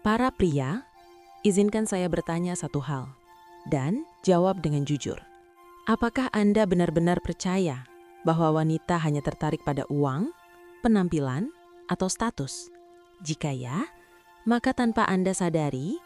Para pria, izinkan saya bertanya satu hal, dan jawab dengan jujur. Apakah Anda benar-benar percaya bahwa wanita hanya tertarik pada uang, penampilan, atau status? Jika ya, maka tanpa Anda sadari,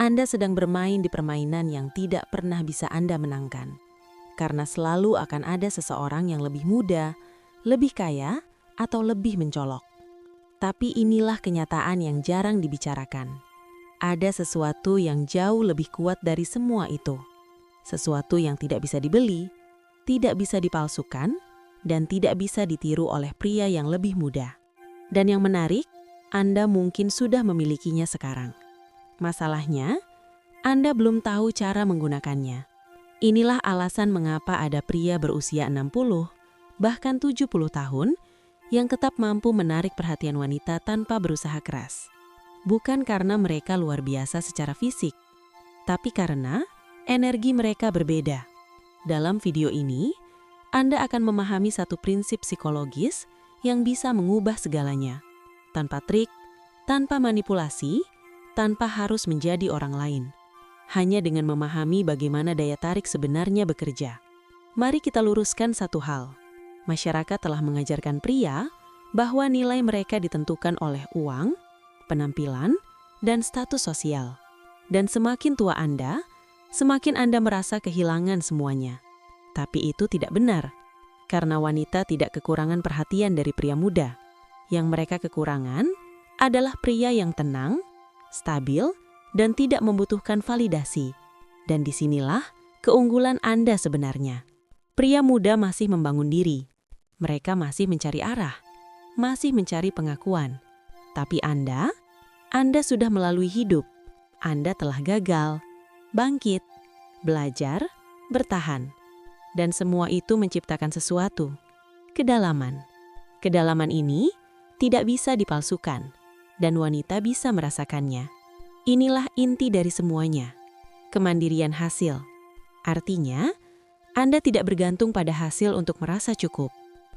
Anda sedang bermain di permainan yang tidak pernah bisa Anda menangkan. Karena selalu akan ada seseorang yang lebih muda, lebih kaya, atau lebih mencolok. Tapi inilah kenyataan yang jarang dibicarakan. Ada sesuatu yang jauh lebih kuat dari semua itu. Sesuatu yang tidak bisa dibeli, tidak bisa dipalsukan, dan tidak bisa ditiru oleh pria yang lebih muda. Dan yang menarik, Anda mungkin sudah memilikinya sekarang. Masalahnya, Anda belum tahu cara menggunakannya. Inilah alasan mengapa ada pria berusia 60, bahkan 70 tahun, yang tetap mampu menarik perhatian wanita tanpa berusaha keras. Bukan karena mereka luar biasa secara fisik, tapi karena energi mereka berbeda. Dalam video ini, Anda akan memahami satu prinsip psikologis yang bisa mengubah segalanya. Tanpa trik, tanpa manipulasi, tanpa harus menjadi orang lain. Hanya dengan memahami bagaimana daya tarik sebenarnya bekerja. Mari kita luruskan satu hal. Masyarakat telah mengajarkan pria bahwa nilai mereka ditentukan oleh uang, penampilan, dan status sosial. Dan semakin tua Anda, semakin Anda merasa kehilangan semuanya. Tapi itu tidak benar, karena wanita tidak kekurangan perhatian dari pria muda. Yang mereka kekurangan adalah pria yang tenang, stabil, dan tidak membutuhkan validasi. Dan disinilah keunggulan Anda sebenarnya. Pria muda masih membangun diri. Mereka masih mencari arah, masih mencari pengakuan. Tapi Anda sudah melalui hidup. Anda telah gagal, bangkit, belajar, bertahan. Dan semua itu menciptakan sesuatu, kedalaman. Kedalaman ini tidak bisa dipalsukan, dan wanita bisa merasakannya. Inilah inti dari semuanya, kemandirian hasil. Artinya, Anda tidak bergantung pada hasil untuk merasa cukup.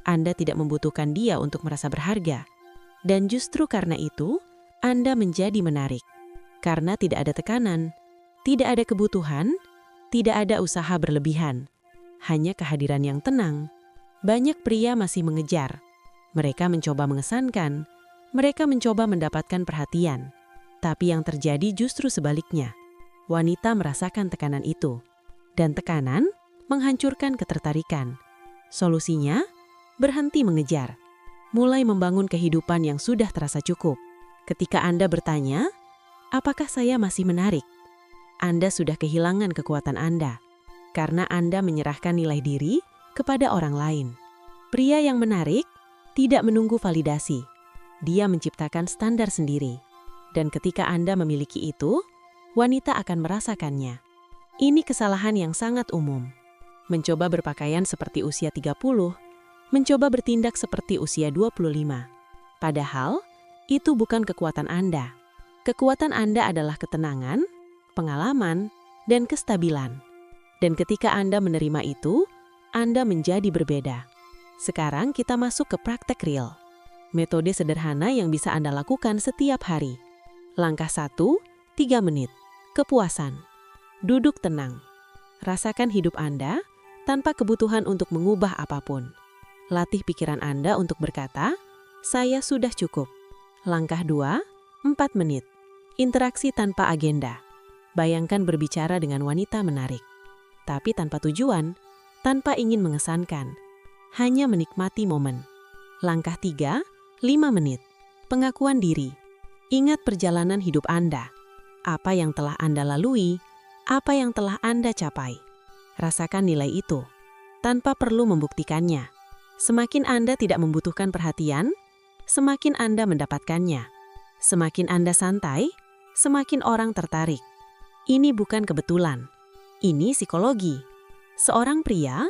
Anda tidak membutuhkan dia untuk merasa berharga. Dan justru karena itu, Anda menjadi menarik. Karena tidak ada tekanan, tidak ada kebutuhan, tidak ada usaha berlebihan. Hanya kehadiran yang tenang. Banyak pria masih mengejar. Mereka mencoba mengesankan. Mereka mencoba mendapatkan perhatian. Tapi yang terjadi justru sebaliknya. Wanita merasakan tekanan itu. Dan tekanan menghancurkan ketertarikan. Solusinya, berhenti mengejar. Mulai membangun kehidupan yang sudah terasa cukup. Ketika Anda bertanya, apakah saya masih menarik? Anda sudah kehilangan kekuatan Anda. Karena Anda menyerahkan nilai diri kepada orang lain. Pria yang menarik tidak menunggu validasi. Dia menciptakan standar sendiri. Dan ketika Anda memiliki itu, wanita akan merasakannya. Ini kesalahan yang sangat umum. Mencoba berpakaian seperti usia 30, mencoba bertindak seperti usia 25. Padahal, itu bukan kekuatan Anda. Kekuatan Anda adalah ketenangan, pengalaman, dan kestabilan. Dan ketika Anda menerima itu, Anda menjadi berbeda. Sekarang kita masuk ke praktek real. Metode sederhana yang bisa Anda lakukan setiap hari. Langkah 1, 3 menit. Kepuasan. Duduk tenang. Rasakan hidup Anda tanpa kebutuhan untuk mengubah apapun. Latih pikiran Anda untuk berkata, saya sudah cukup. Langkah 2, 4 menit. Interaksi tanpa agenda. Bayangkan berbicara dengan wanita menarik. Tapi tanpa tujuan, tanpa ingin mengesankan. Hanya menikmati momen. Langkah 3, 5 menit. Pengakuan diri. Ingat perjalanan hidup Anda. Apa yang telah Anda lalui, apa yang telah Anda capai. Rasakan nilai itu, tanpa perlu membuktikannya. Semakin Anda tidak membutuhkan perhatian, semakin Anda mendapatkannya. Semakin Anda santai, semakin orang tertarik. Ini bukan kebetulan. Ini psikologi. Seorang pria,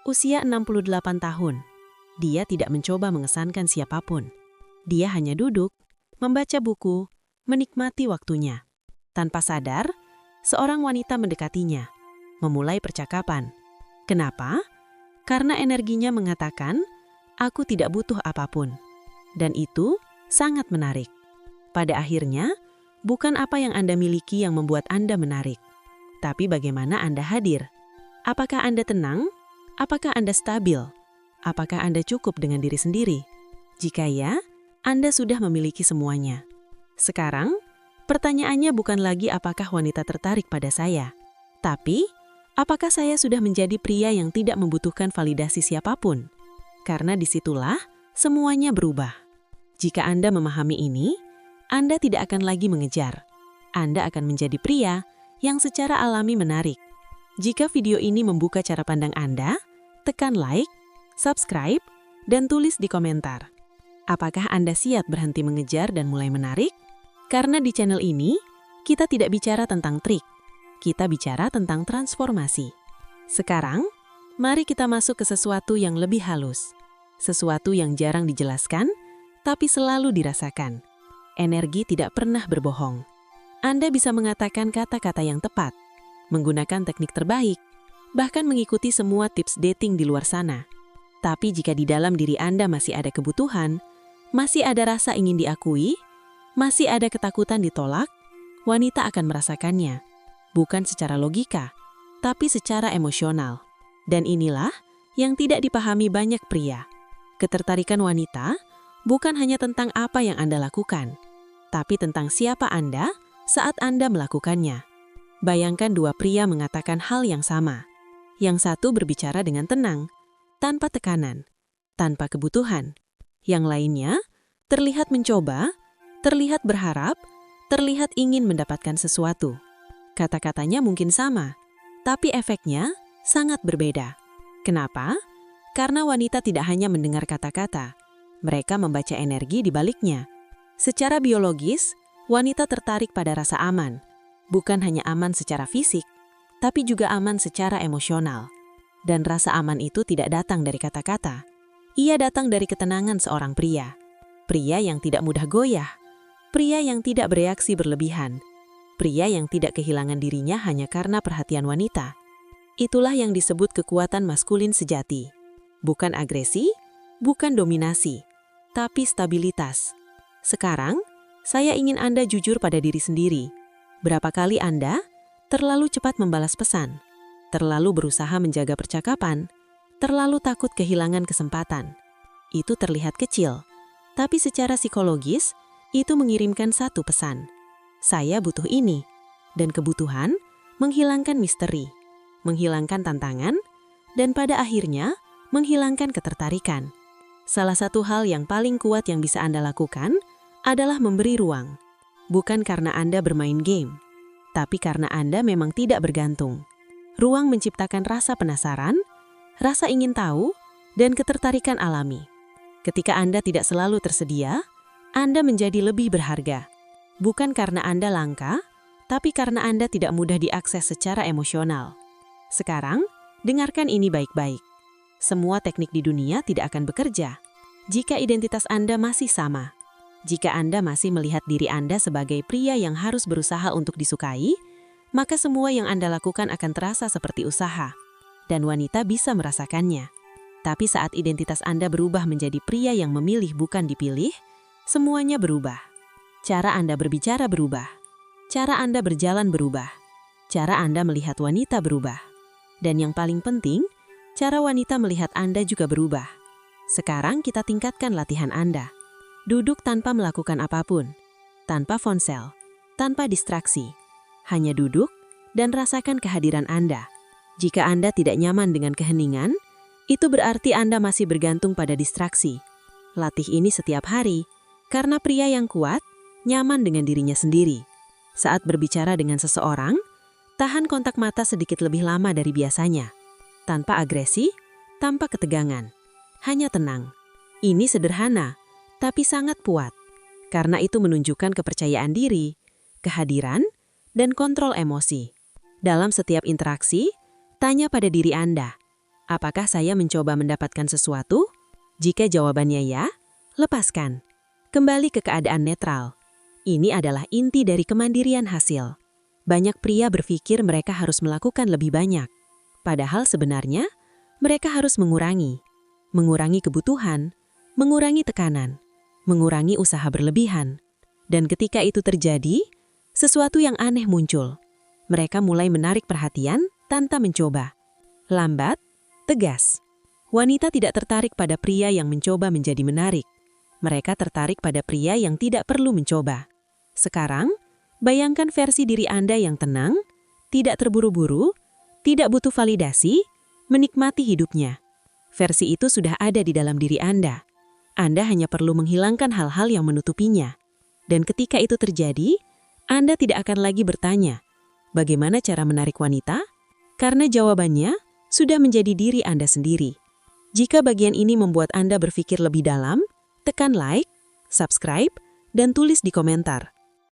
usia 68 tahun. Dia tidak mencoba mengesankan siapapun. Dia hanya duduk, membaca buku, menikmati waktunya. Tanpa sadar, seorang wanita mendekatinya, memulai percakapan. Kenapa? Karena energinya mengatakan, aku tidak butuh apapun. Dan itu sangat menarik. Pada akhirnya, Bukan apa yang Anda miliki yang membuat Anda menarik, tapi bagaimana Anda hadir. Apakah Anda tenang? Apakah Anda stabil? Apakah Anda cukup dengan diri sendiri? Jika ya, Anda sudah memiliki semuanya. Sekarang, pertanyaannya bukan lagi apakah wanita tertarik pada saya, tapi apakah saya sudah menjadi pria yang tidak membutuhkan validasi siapapun? Karena disitulah semuanya berubah. Jika Anda memahami ini, Anda tidak akan lagi mengejar. Anda akan menjadi pria yang secara alami menarik. Jika video ini membuka cara pandang Anda, tekan like, subscribe, dan tulis di komentar. Apakah Anda siap berhenti mengejar dan mulai menarik? Karena di channel ini, kita tidak bicara tentang trik. Kita bicara tentang transformasi. Sekarang, mari kita masuk ke sesuatu yang lebih halus. Sesuatu yang jarang dijelaskan, tapi selalu dirasakan. Energi tidak pernah berbohong. Anda bisa mengatakan kata-kata yang tepat, menggunakan teknik terbaik, bahkan mengikuti semua tips dating di luar sana. Tapi jika di dalam diri Anda masih ada kebutuhan, masih ada rasa ingin diakui, masih ada ketakutan ditolak, wanita akan merasakannya. Bukan secara logika, tapi secara emosional. Dan inilah yang tidak dipahami banyak pria. Ketertarikan wanita bukan hanya tentang apa yang Anda lakukan, tapi tentang siapa Anda saat Anda melakukannya. Bayangkan dua pria mengatakan hal yang sama. Yang satu berbicara dengan tenang, tanpa tekanan, tanpa kebutuhan. Yang lainnya terlihat mencoba, terlihat berharap, terlihat ingin mendapatkan sesuatu. Kata-katanya mungkin sama, tapi efeknya sangat berbeda. Kenapa? Karena wanita tidak hanya mendengar kata-kata, mereka membaca energi di baliknya. Secara biologis, wanita tertarik pada rasa aman. Bukan hanya aman secara fisik, tapi juga aman secara emosional. Dan rasa aman itu tidak datang dari kata-kata. Ia datang dari ketenangan seorang pria. Pria yang tidak mudah goyah. Pria yang tidak bereaksi berlebihan. Pria yang tidak kehilangan dirinya hanya karena perhatian wanita. Itulah yang disebut kekuatan maskulin sejati. Bukan agresi, bukan dominasi, tapi stabilitas. Sekarang, saya ingin Anda jujur pada diri sendiri. Berapa kali Anda terlalu cepat membalas pesan, terlalu berusaha menjaga percakapan, terlalu takut kehilangan kesempatan. Itu terlihat kecil, tapi secara psikologis, itu mengirimkan satu pesan. Saya butuh ini, dan kebutuhan menghilangkan misteri, menghilangkan tantangan, dan pada akhirnya menghilangkan ketertarikan. Salah satu hal yang paling kuat yang bisa Anda lakukan adalah memberi ruang. Bukan karena Anda bermain game, tapi karena Anda memang tidak bergantung. Ruang menciptakan rasa penasaran, rasa ingin tahu, dan ketertarikan alami. Ketika Anda tidak selalu tersedia, Anda menjadi lebih berharga. Bukan karena Anda langka, tapi karena Anda tidak mudah diakses secara emosional. Sekarang, dengarkan ini baik-baik. Semua teknik di dunia tidak akan bekerja jika identitas Anda masih sama. Jika Anda masih melihat diri Anda sebagai pria yang harus berusaha untuk disukai, maka semua yang Anda lakukan akan terasa seperti usaha, dan wanita bisa merasakannya. Tapi saat identitas Anda berubah menjadi pria yang memilih bukan dipilih, semuanya berubah. Cara Anda berbicara berubah. Cara Anda berjalan berubah. Cara Anda melihat wanita berubah. Dan yang paling penting, cara wanita melihat Anda juga berubah. Sekarang kita tingkatkan latihan Anda. Duduk tanpa melakukan apapun. Tanpa ponsel. Tanpa distraksi. Hanya duduk dan rasakan kehadiran Anda. Jika Anda tidak nyaman dengan keheningan, itu berarti Anda masih bergantung pada distraksi. Latih ini setiap hari, karena pria yang kuat nyaman dengan dirinya sendiri. Saat berbicara dengan seseorang, tahan kontak mata sedikit lebih lama dari biasanya. Tanpa agresi, tanpa ketegangan. Hanya tenang. Ini sederhana, tapi sangat kuat. Karena itu menunjukkan kepercayaan diri, kehadiran, dan kontrol emosi. Dalam setiap interaksi, tanya pada diri Anda, apakah saya mencoba mendapatkan sesuatu? Jika jawabannya ya, lepaskan. Kembali ke keadaan netral. Ini adalah inti dari kemandirian hasil. Banyak pria berpikir mereka harus melakukan lebih banyak. Padahal sebenarnya, mereka harus mengurangi kebutuhan, mengurangi tekanan, mengurangi usaha berlebihan. Dan ketika itu terjadi, sesuatu yang aneh muncul. Mereka mulai menarik perhatian tanpa mencoba. Lambat, tegas. Wanita tidak tertarik pada pria yang mencoba menjadi menarik. Mereka tertarik pada pria yang tidak perlu mencoba. Sekarang, bayangkan versi diri Anda yang tenang, tidak terburu-buru, tidak butuh validasi, menikmati hidupnya. Versi itu sudah ada di dalam diri Anda. Anda hanya perlu menghilangkan hal-hal yang menutupinya. Dan ketika itu terjadi, Anda tidak akan lagi bertanya, bagaimana cara menarik wanita? Karena jawabannya sudah menjadi diri Anda sendiri. Jika bagian ini membuat Anda berpikir lebih dalam, tekan like, subscribe, dan tulis di komentar.